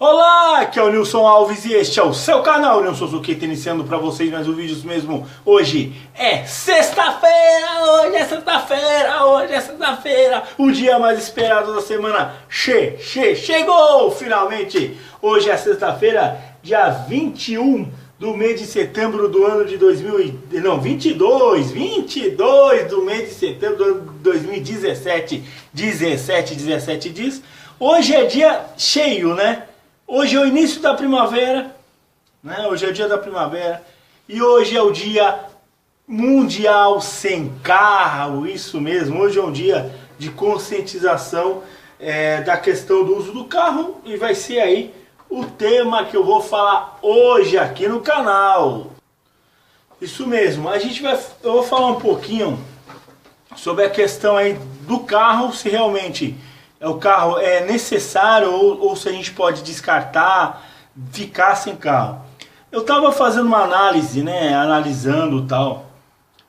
Olá, aqui é o Nilson Alves e este é o seu canal Nilson Suzuki, iniciando para vocês mais um vídeo mesmo. Hoje é sexta-feira, hoje é sexta-feira, o dia mais esperado da semana chegou finalmente. Hoje é sexta-feira, dia 21 do mês de setembro do ano de 22 do mês de setembro do ano de 2017, 17 dias. Hoje é dia cheio, né? Hoje é o início da primavera, né? Hoje é o dia da primavera e hoje é o dia mundial sem carro, isso mesmo. Hoje é um dia de conscientização da questão do uso do carro e vai ser aí o tema que eu vou falar hoje aqui no canal. Isso mesmo, eu vou falar um pouquinho sobre a questão aí do carro, se realmente o carro é necessário ou se a gente pode descartar, ficar sem carro. Eu estava fazendo uma análise, né, analisando tal.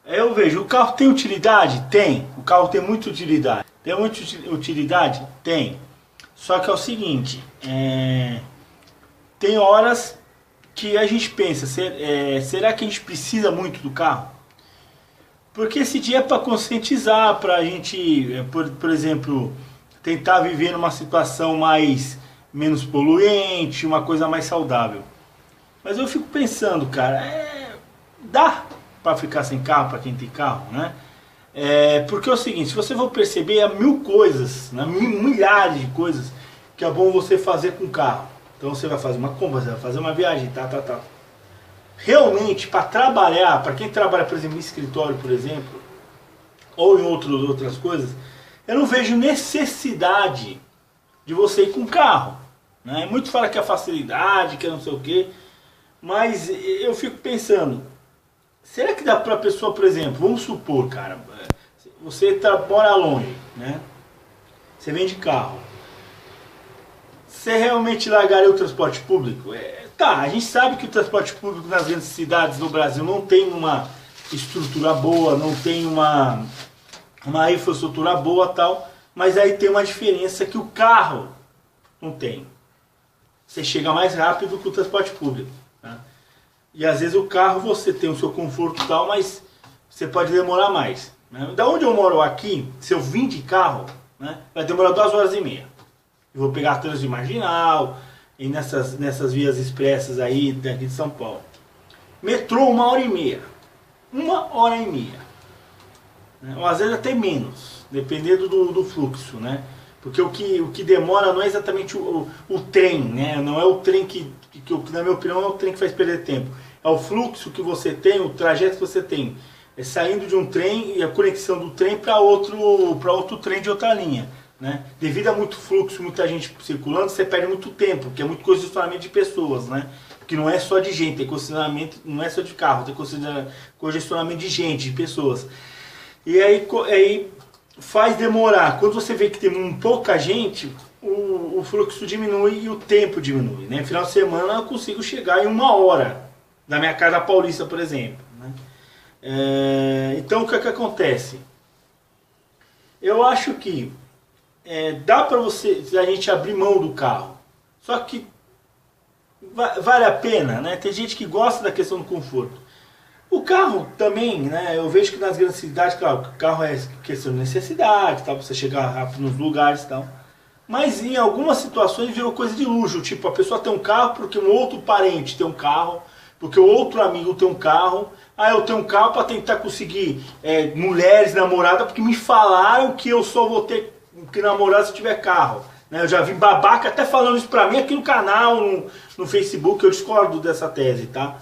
Eu vejo, o carro tem utilidade? Tem. O carro tem muita utilidade. Tem muita utilidade? Tem. Só que é o seguinte, tem horas que a gente pensa, será que a gente precisa muito do carro? Porque esse dia é para conscientizar, para a gente, por exemplo, tentar viver numa situação menos poluente, uma coisa mais saudável. Mas eu fico pensando, cara, dá para ficar sem carro para quem tem carro, né? Porque é o seguinte, se você for perceber, há mil coisas, né, milhares de coisas que é bom você fazer com o carro. Então você vai fazer uma compra, você vai fazer uma viagem, tá. Realmente, para trabalhar, para quem trabalha, por exemplo, em escritório, por exemplo, ou em outras coisas, eu não vejo necessidade de você ir com carro, né? Muito fala que é facilidade, que é não sei o que, mas eu fico pensando, será que dá para a pessoa, por exemplo, vamos supor, cara, você mora longe, né? Você vem de carro, você realmente largaria o transporte público? A gente sabe que o transporte público nas grandes cidades do Brasil não tem uma estrutura boa, não tem uma infraestrutura boa tal, mas aí tem uma diferença que o carro não tem. Você chega mais rápido que o transporte público, né? E às vezes o carro você tem o seu conforto tal, mas você pode demorar mais, né? Da onde eu moro aqui, se eu vim de carro, né, vai demorar 2h30. Eu vou pegar trânsito de marginal e nessas vias expressas aí daqui de São Paulo. Metrô 1h30. 1h30. Ou às vezes até menos, dependendo do fluxo, né? Porque o que demora não é exatamente o trem, né? Não é o trem que, na minha opinião, é o trem que faz perder tempo. É o fluxo que você tem, o trajeto que você tem. É saindo de um trem e a conexão do trem para outro trem de outra linha, né? Devido a muito fluxo, muita gente circulando, você perde muito tempo, porque é muito congestionamento de pessoas, né? Que não é só de gente, tem congestionamento, não é só de carro, tem congestionamento de gente, de pessoas. E aí faz demorar. Quando você vê que tem pouca gente, o fluxo diminui e o tempo diminui, né? Final de semana eu consigo chegar em 1h da minha casa Paulista, por exemplo, né? Então o que acontece? Eu acho que dá para a gente abrir mão do carro. Só que vale a pena, né? Tem gente que gosta da questão do conforto. O carro também, né? Eu vejo que nas grandes cidades, claro, o carro é questão de necessidade, tá? Você chegar rápido nos lugares e tal. Mas em algumas situações virou coisa de luxo. Tipo, a pessoa tem um carro porque um outro parente tem um carro, porque o outro amigo tem um carro. Eu tenho um carro para tentar conseguir mulheres, namorada, porque me falaram que eu só vou ter que namorar se tiver carro, né? Eu já vi babaca até falando isso pra mim aqui no canal, no Facebook. Eu discordo dessa tese, tá?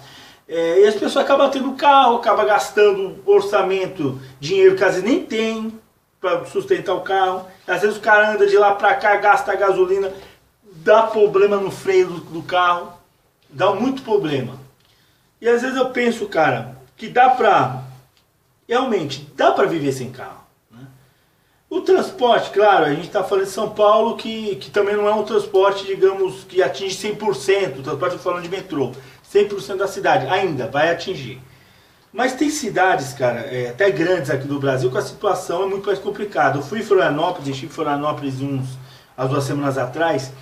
E as pessoas acabam tendo carro, acabam gastando orçamento, dinheiro que às vezes nem tem para sustentar o carro. Às vezes o cara anda de lá pra cá, gasta gasolina, dá problema no freio do carro, dá muito problema. E às vezes eu penso, cara, que realmente dá pra viver sem carro, né? O transporte, claro, a gente está falando de São Paulo, que também não é um transporte, digamos, que atinge 100%, o transporte, estou falando de metrô, 100% da cidade, ainda vai atingir. Mas tem cidades, cara, até grandes aqui do Brasil, que a situação é muito mais complicada. Eu fui em Florianópolis, estive em Florianópolis há 2 semanas atrás,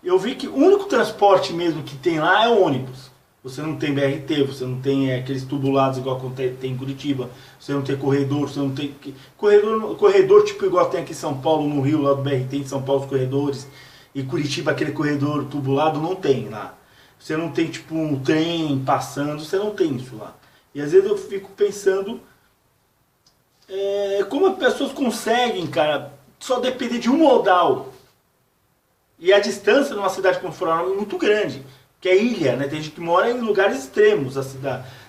eu vi que o único transporte mesmo que tem lá é o ônibus. Você não tem BRT, você não tem aqueles tubulados igual tem em Curitiba, você não tem corredor, você não tem corredor tipo igual tem aqui em São Paulo, no Rio, lá do BRT em São Paulo, os corredores, e Curitiba aquele corredor tubulado não tem lá. Você não tem tipo um trem passando, você não tem isso lá. E às vezes eu fico pensando como as pessoas conseguem, cara, só depender de um modal. E a distância de uma cidade como Florianópolis é muito grande, que é ilha, né? Tem gente que mora em lugares extremos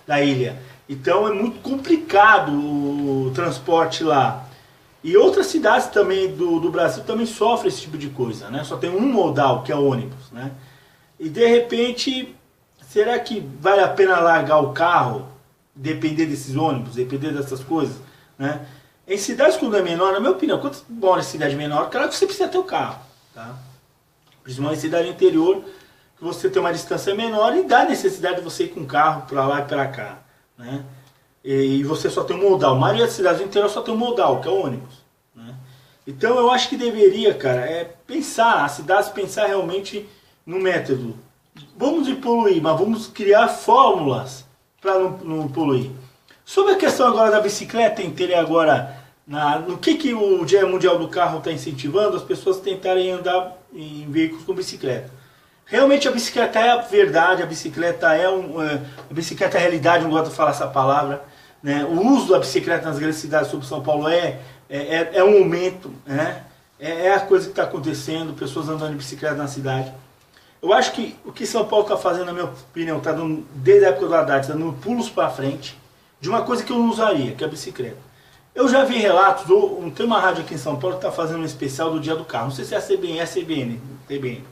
da ilha. Então é muito complicado o transporte lá. E outras cidades também do Brasil também sofrem esse tipo de coisa, né? Só tem um modal, que é o ônibus, né? E de repente, será que vale a pena largar o carro, depender desses ônibus, depender dessas coisas, né? Em cidades quando é menor, na minha opinião, quando você mora em cidade menor, claro que você precisa ter o carro, tá? Principalmente em cidade interior, que você tem uma distância menor e dá necessidade de você ir com o carro para lá e para cá, né? E você só tem um modal. A maioria das cidades do interior só tem um modal, que é o ônibus, né? Então eu acho que deveria, cara, pensar, as cidades pensar realmente no método. Vamos poluir, mas vamos criar fórmulas para não poluir. Sobre a questão agora da bicicleta, entender agora no que o Dia Mundial do Carro está incentivando as pessoas tentarem andar em veículos com bicicleta. Realmente a bicicleta é a verdade, a bicicleta a bicicleta é a realidade, não gosto de falar essa palavra, né? O uso da bicicleta nas grandes cidades sobre São Paulo é um aumento, né? É a coisa que está acontecendo, pessoas andando de bicicleta na cidade. Eu acho que o que São Paulo está fazendo, na minha opinião, está dando, desde a época do Haddad, está dando pulos para frente de uma coisa que eu não usaria, que é a bicicleta. Eu já vi relatos, tem uma rádio aqui em São Paulo que está fazendo um especial do Dia do Carro, não sei se é a CBN, é a TBN,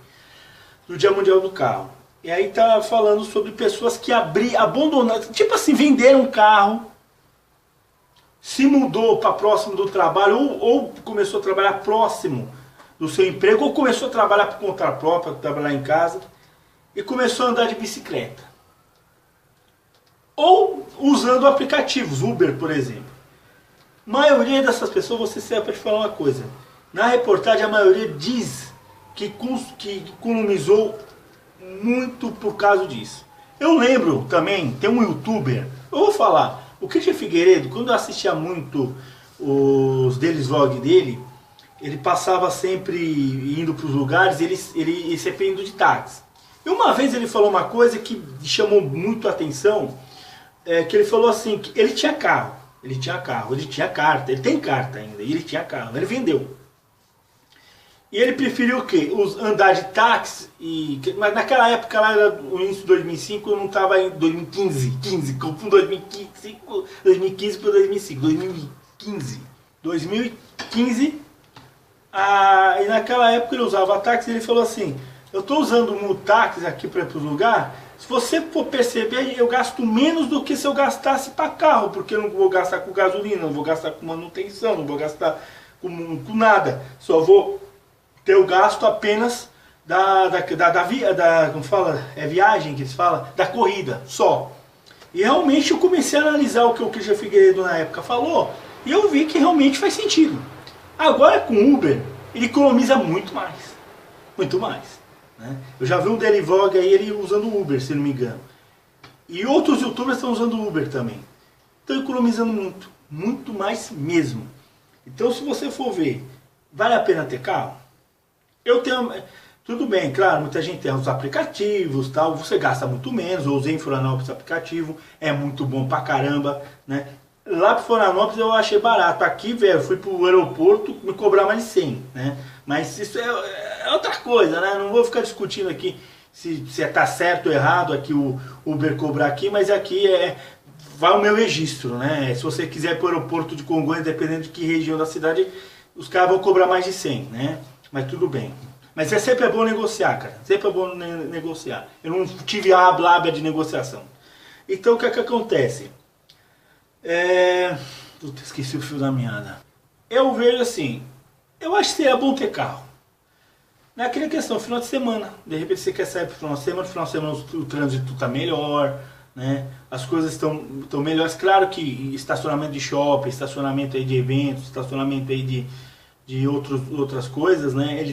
do Dia Mundial do Carro. E aí tá falando sobre pessoas que abandonaram, tipo assim, venderam um carro, se mudou para próximo do trabalho, ou começou a trabalhar próximo do seu emprego, ou começou a trabalhar por conta própria, trabalhar em casa, e começou a andar de bicicleta. Ou usando aplicativos, Uber, por exemplo. A maioria dessas pessoas, você serve para te falar uma coisa. Na reportagem, a maioria diz que economizou muito por causa disso. Eu lembro também, tem um youtuber, eu vou falar, o Christian Figueiredo, quando eu assistia muito os deles vlog dele, ele passava sempre indo para os lugares, ele sempre indo de táxi. E uma vez ele falou uma coisa que chamou muito a atenção, que ele falou assim, que ele tinha carro, ele tinha carta, ele tem carta ainda, e ele tinha carro, ele vendeu. E ele preferiu o quê? Andar de táxi, mas naquela época lá era o início de 2005, eu não estava em 2015, com 2015 para 2005, 2015, e naquela época ele usava táxi, ele falou assim, eu estou usando um táxi aqui para ir para o lugar, se você for perceber, eu gasto menos do que se eu gastasse para carro, porque eu não vou gastar com gasolina, não vou gastar com manutenção, não vou gastar com nada, só vou ter o gasto apenas como fala, viagem que eles falam, da corrida, só. E realmente eu comecei a analisar o que o Christian Figueiredo na época falou, e eu vi que realmente faz sentido. Agora com o Uber, ele economiza muito mais, né? Eu já vi um daily vlog aí, ele usando o Uber, se não me engano. E outros youtubers estão usando o Uber também. Estão economizando muito mais mesmo. Então se você for ver, vale a pena ter carro? Tudo bem, claro, muita gente tem os aplicativos, tal, você gasta muito menos, eu usei em Florianópolis aplicativo, é muito bom pra caramba, né? Lá para Florianópolis eu achei barato, aqui, velho, fui pro aeroporto, me cobrar mais 100, né? Mas isso é outra coisa, né? Não vou ficar discutindo aqui se tá certo ou errado aqui o Uber cobrar aqui, mas aqui vai o meu registro, né? Se você quiser ir pro aeroporto de Congonhas, dependendo de que região da cidade, os caras vão cobrar mais de 100, né? Mas tudo bem. Mas sempre é bom negociar, cara. Sempre é bom negociar. Eu não tive a lábia de negociação. Então o que é que acontece? Puta, esqueci o fio da meada. Eu vejo assim, eu acho que seria bom ter carro. Naquela questão, final de semana. De repente você quer sair pro final de semana o trânsito está melhor, né? As coisas estão melhores. Claro que estacionamento de shopping, estacionamento aí de eventos, estacionamento aí outras coisas, né?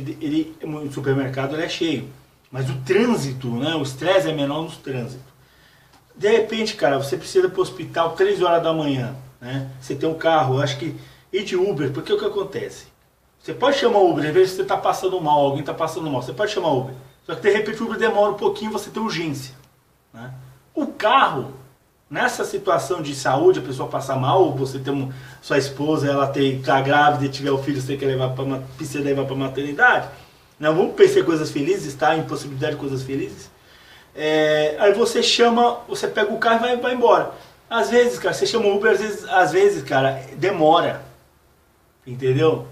O supermercado ele é cheio. Mas o trânsito, né? O estresse é menor no trânsito. De repente, cara, você precisa ir para o hospital 3 horas da manhã, né? Você tem um carro, acho que ir de Uber, porque o que acontece? Você pode chamar o Uber, às vezes você está passando mal, alguém está passando mal, você pode chamar o Uber. Só que de repente o Uber demora um pouquinho, você tem urgência, né? O carro, nessa situação de saúde, a pessoa passa mal, ou você tem sua esposa, ela está grávida e tiver o filho, você precisa levar para a maternidade. Não vamos pensar coisas felizes, tá? Impossibilidade de coisas felizes. Aí você chama, você pega o carro e vai embora. Às vezes, cara, você chama o Uber, às vezes, cara, demora. Entendeu?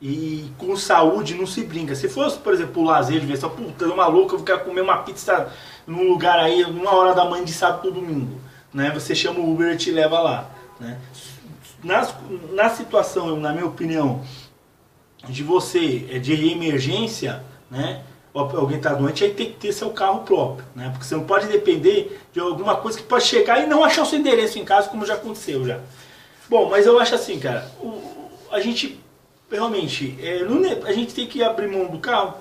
E com saúde não se brinca. Se fosse, por exemplo, o lazer de ver só, puta, eu maluco, eu vou comer uma pizza num lugar aí, 1 hora da manhã de sábado ou domingo, né? Você chama o Uber e te leva lá, né? Na situação, na minha opinião, de emergência, né? Alguém está doente, aí tem que ter seu carro próprio, né? Porque você não pode depender de alguma coisa que pode chegar e não achar o seu endereço em casa, como já aconteceu já. Bom, mas eu acho assim, cara, a gente realmente, a gente tem que abrir mão do carro,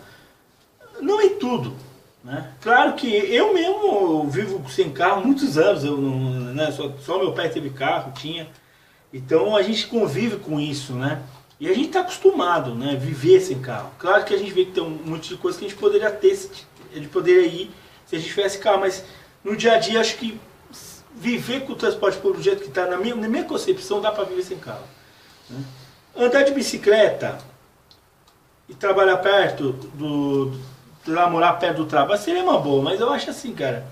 não em tudo, né? Claro que eu mesmo vivo sem carro muitos anos, né? Só meu pai teve carro, tinha, então a gente convive com isso, né? E a gente está acostumado, né, a viver sem carro. Claro que a gente vê que tem um monte de coisa que a gente poderia ter, a gente poderia ir se a gente tivesse carro, mas no dia a dia acho que viver com o transporte público do jeito que está, na minha concepção, dá para viver sem carro, né? Andar de bicicleta e trabalhar perto morar perto do trabalho seria uma boa, mas eu acho assim, cara.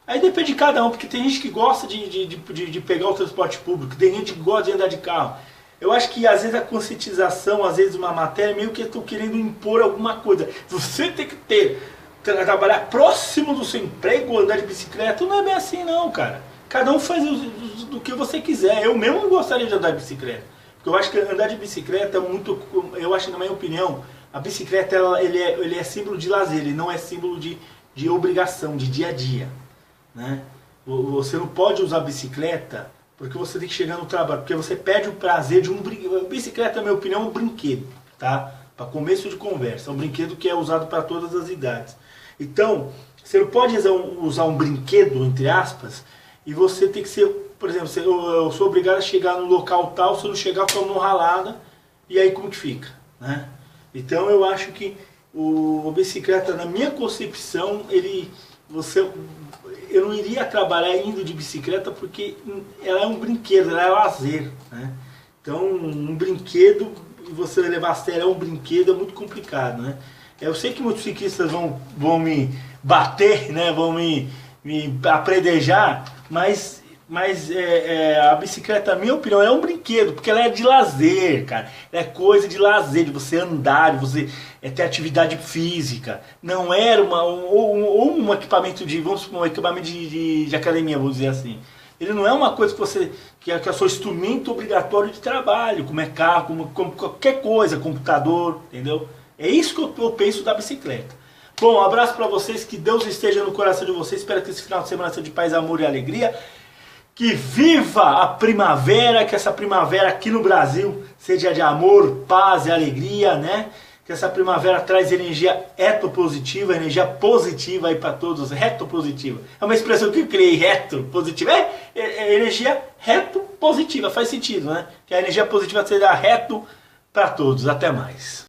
Aí depende de cada um, porque tem gente que gosta de pegar o transporte público, tem gente que gosta de andar de carro. Eu acho que às vezes a conscientização, às vezes uma matéria, meio que estão querendo impor alguma coisa. Você tem que trabalhar próximo do seu emprego, andar de bicicleta. Não é bem assim não, cara. Cada um faz do que você quiser. Eu mesmo não gostaria de andar de bicicleta. Porque eu acho que andar de bicicleta é muito... Eu acho que, na minha opinião, a bicicleta ele é símbolo de lazer, ele não é símbolo de obrigação, de dia a dia, né? Você não pode usar bicicleta porque você tem que chegar no trabalho, porque você perde o prazer de um brinquedo. Bicicleta, na minha opinião, é um brinquedo, tá? Para começo de conversa, é um brinquedo que é usado para todas as idades. Então, você não pode usar um brinquedo, entre aspas, e você tem que ser, por exemplo, eu sou obrigado a chegar no local tal, se eu não chegar com a mão ralada, e aí como que fica, né? Então eu acho que a bicicleta, na minha concepção, eu não iria trabalhar indo de bicicleta porque ela é um brinquedo, ela é lazer, né? Então, um brinquedo, e você levar a sério é um brinquedo, é muito complicado, né? Eu sei que muitos ciclistas vão me bater, né? Vão me apredejar, mas a bicicleta, na minha opinião, é um brinquedo, porque ela é de lazer, cara. Ela é coisa de lazer, de você andar, de você ter atividade física. Não era um equipamento vamos supor, um equipamento de academia, vamos dizer assim. Ele não é uma coisa que é o seu instrumento obrigatório de trabalho, como é carro, como qualquer coisa, computador, entendeu? É isso que eu penso da bicicleta. Bom, um abraço para vocês, que Deus esteja no coração de vocês. Espero que esse final de semana seja de paz, amor e alegria. Que viva a primavera, que essa primavera aqui no Brasil seja de amor, paz e alegria, né? Que essa primavera traz energia retropositiva, energia positiva aí para todos, retropositiva. É uma expressão que eu criei, retropositiva. É energia retropositiva, faz sentido, né? Que a energia positiva seja reto para todos. Até mais.